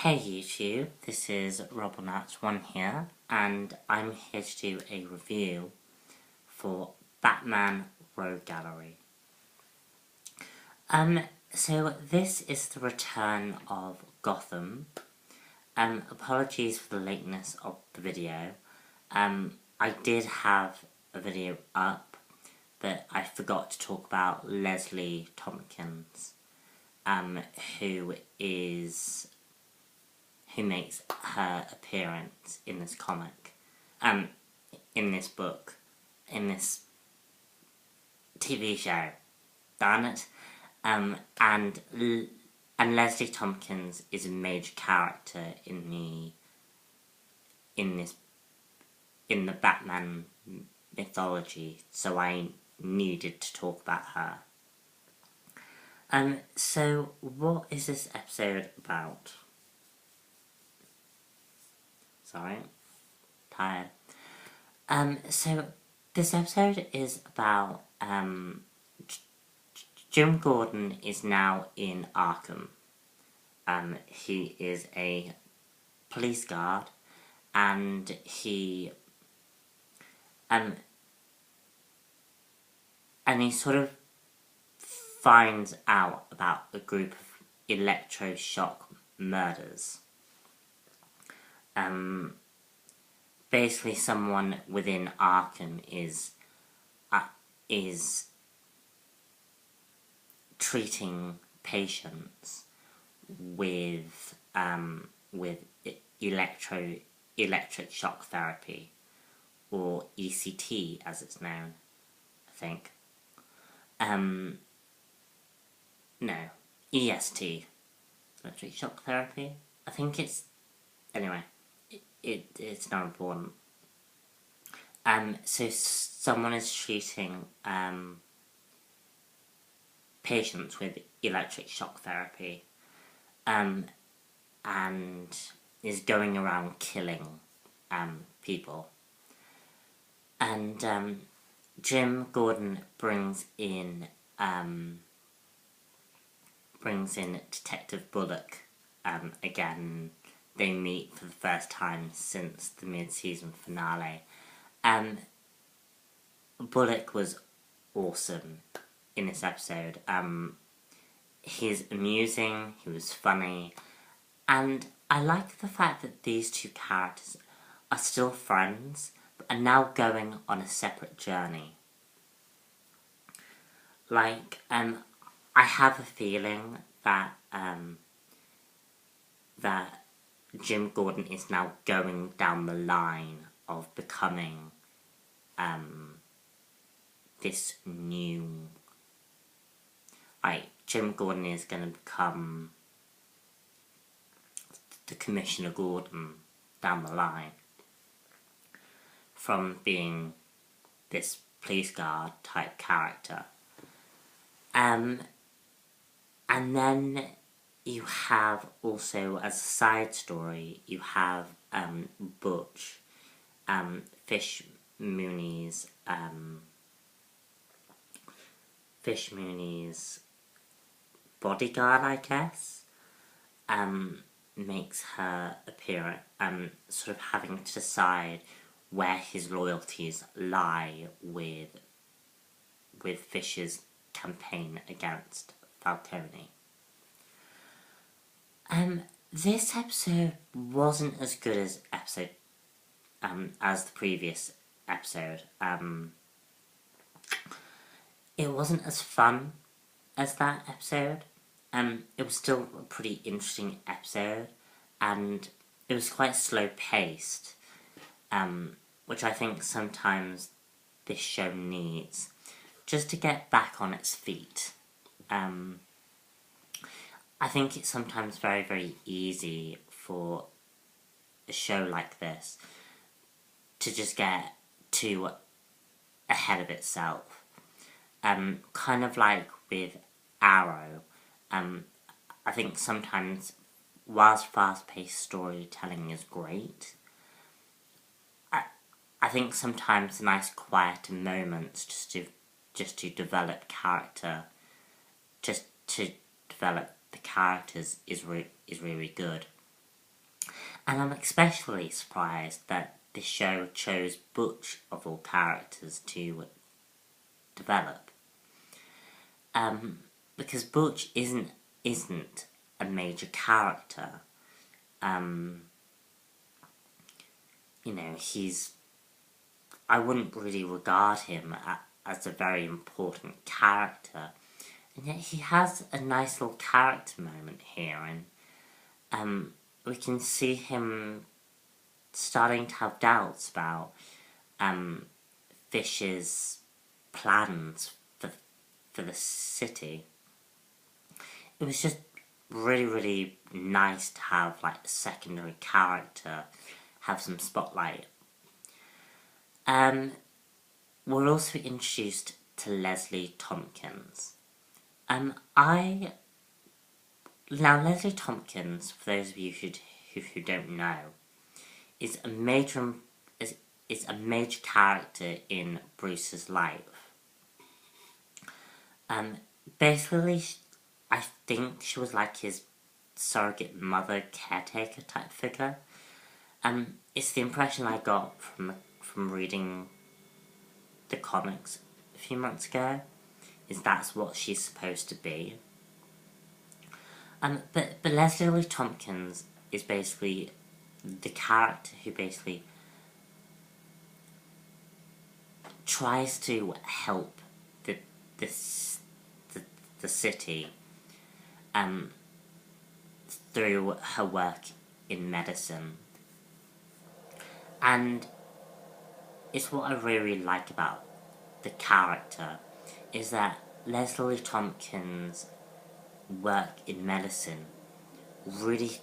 Hey YouTube, this is Robonauts1 here, and I'm here to do a review for Batman Rogue Gallery. So this is the return of Gotham. Apologies for the lateness of the video. I did have a video up, but I forgot to talk about Leslie Thompkins, who makes her appearance in this comic, in this book, in this TV show, darn it, and Leslie Thompkins is a major character in the Batman mythology, so I needed to talk about her. So what is this episode about? Sorry, tired. So this episode is about, Jim Gordon is now in Arkham. He is a police guard, and he sort of finds out about a group of electroshock murders. Basically someone within Arkham is treating patients with electric shock therapy, or ECT as it's known, I think. No, EST, electric shock therapy. I think it's, anyway. It's not important. So someone is treating patients with electric shock therapy, and is going around killing people. And Jim Gordon brings in Detective Bullock again. They meet for the first time since the mid-season finale. Bullock was awesome in this episode. He's amusing, he was funny, and I like the fact that these two characters are still friends, but are now going on a separate journey. Like, I have a feeling that, Jim Gordon is now going down the line of becoming this new... Jim Gordon is going to become the Commissioner Gordon down the line, from being this police guard type character. And then you have also, as a side story, you have Butch, Mooney's bodyguard, I guess, makes her appear, sort of having to decide where his loyalties lie with Fish's campaign against Falcone. This episode wasn't as good as the previous episode. It wasn't as fun as that episode. It was still a pretty interesting episode, and it was quite slow paced, which I think sometimes this show needs, just to get back on its feet. I think it's sometimes very, very easy for a show like this to just get too ahead of itself. Kind of like with Arrow. I think sometimes, whilst fast-paced storytelling is great, I think sometimes the nice quieter moments just to develop character, just to develop the characters is really good. And I'm especially surprised that this show chose Butch of all characters to develop. Because Butch isn't a major character. I wouldn't really regard him as a very important character, and yet he has a nice little character moment here, and we can see him starting to have doubts about Fish's plans for the city. It was just really, really nice to have like a secondary character have some spotlight. We're also introduced to Leslie Thompkins. Leslie Thompkins, for those of you who don't know, is a major character in Bruce's life. Basically, I think she was like his surrogate mother, caretaker type figure. It's the impression I got from reading the comics a few months ago, is that's what she's supposed to be. But Leslie Thompkins is basically the character who basically tries to help the city through her work in medicine. And it's what I really like about the character, is that Leslie Thompkins' work in medicine really,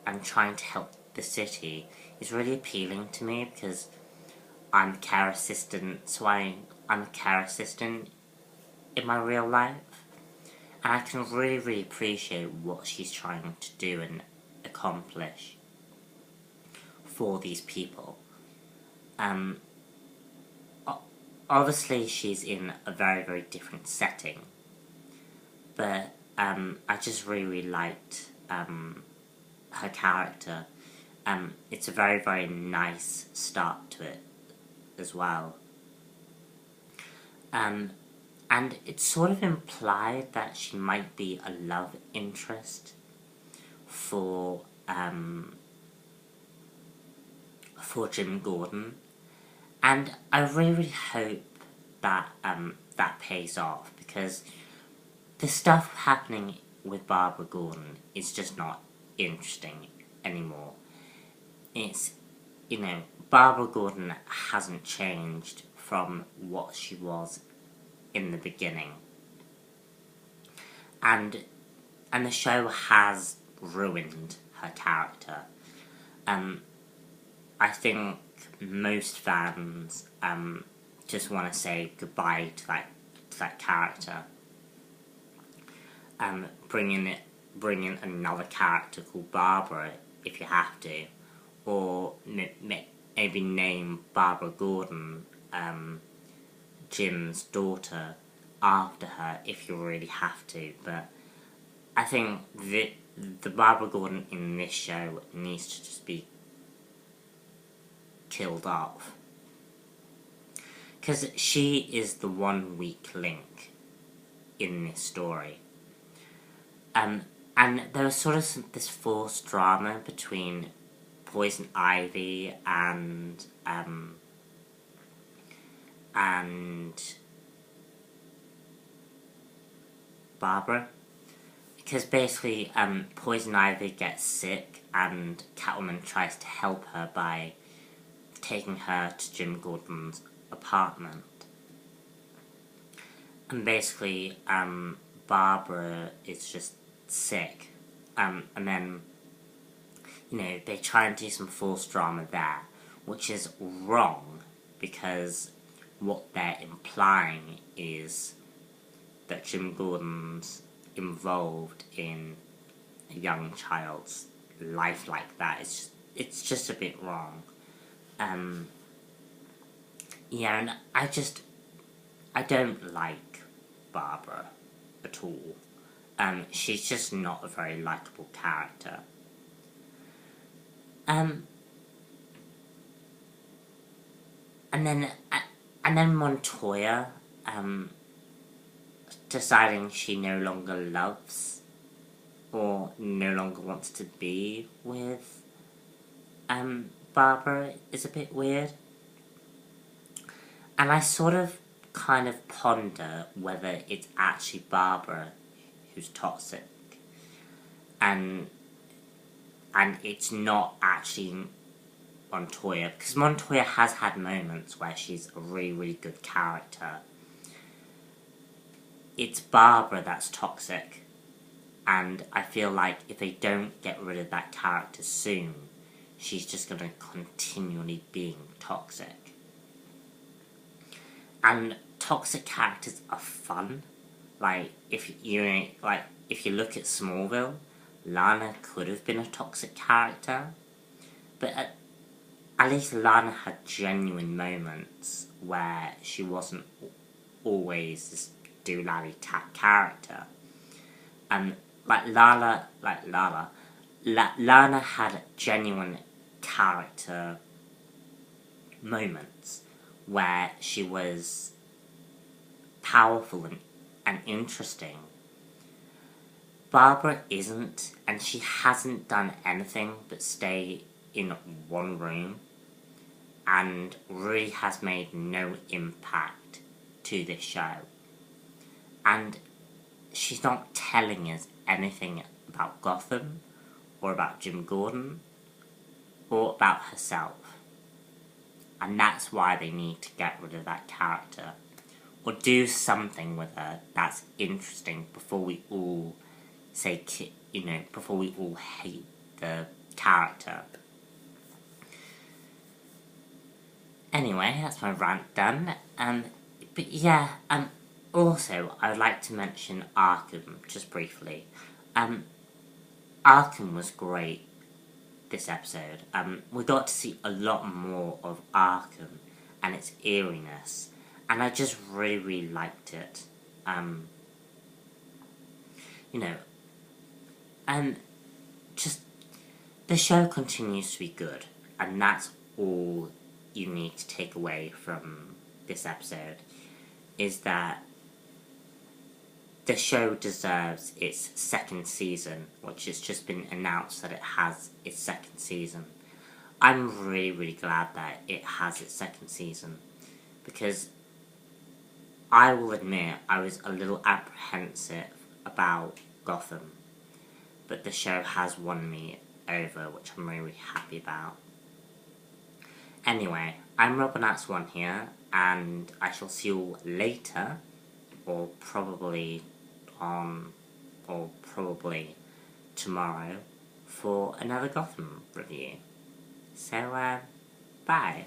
and trying to help the city, is really appealing to me, because I'm a care assistant, so I'm a care assistant in my real life, and I can really, really appreciate what she's trying to do and accomplish for these people. Obviously she's in a very, very different setting, but I just really, really liked her character. It's a very, very nice start to it as well. And it's sort of implied that she might be a love interest for Jim Gordon, and I really, really hope that that pays off, because the stuff happening with Barbara Gordon is just not interesting anymore. It's, Barbara Gordon hasn't changed from what she was in the beginning, and the show has ruined her character. I think most fans just want to say goodbye to that character. Bring in another character called Barbara if you have to, or maybe name Barbara Gordon Jim's daughter after her if you really have to. But I think the Barbara Gordon in this show needs to just be killed off, because she is the one weak link in this story. And there was sort of this forced drama between Poison Ivy and Barbara, because basically Poison Ivy gets sick and Catwoman tries to help her by taking her to Jim Gordon's apartment, and basically Barbara is just sick, and then they try and do some false drama there, which is wrong, because what they're implying is that Jim Gordon's involved in a young child's life like that. It's just a bit wrong. And I don't like Barbara at all. She's just not a very likeable character. And then Montoya, deciding she no longer loves or no longer wants to be with Barbara is a bit weird. And I sort of kind of ponder whether it's actually Barbara who's toxic and it's not actually Montoya, because Montoya has had moments where she's a really, really good character. It's Barbara that's toxic, and I feel like if they don't get rid of that character soon, she's just going to continually being toxic. And toxic characters are fun. Like, if you look at Smallville, Lana could have been a toxic character, but at least Lana had genuine moments where she wasn't always this doolally tap character. And Lana had genuine character moments where she was powerful and interesting. Barbara isn't, and she hasn't done anything but stay in one room and really has made no impact to this show. And she's not telling us anything about Gotham or about Jim Gordon or about herself. And that's why they need to get rid of that character or do something with her that's interesting before we all before we all hate the character. Anyway, that's my rant done. But yeah, also, I would like to mention Arkham, just briefly. Arkham was great this episode. We got to see a lot more of Arkham and its eeriness, and I just really, really liked it. Just the show continues to be good, and that's all you need to take away from this episode, is that the show deserves its second season, which has just been announced that it has its second season. I'm really, really glad that it has its second season, because I will admit I was a little apprehensive about Gotham, but the show has won me over, which I'm really, really happy about. Anyway, I'm Robinax1 here, and I shall see you later, or probably tomorrow, for another Gotham review. So, bye.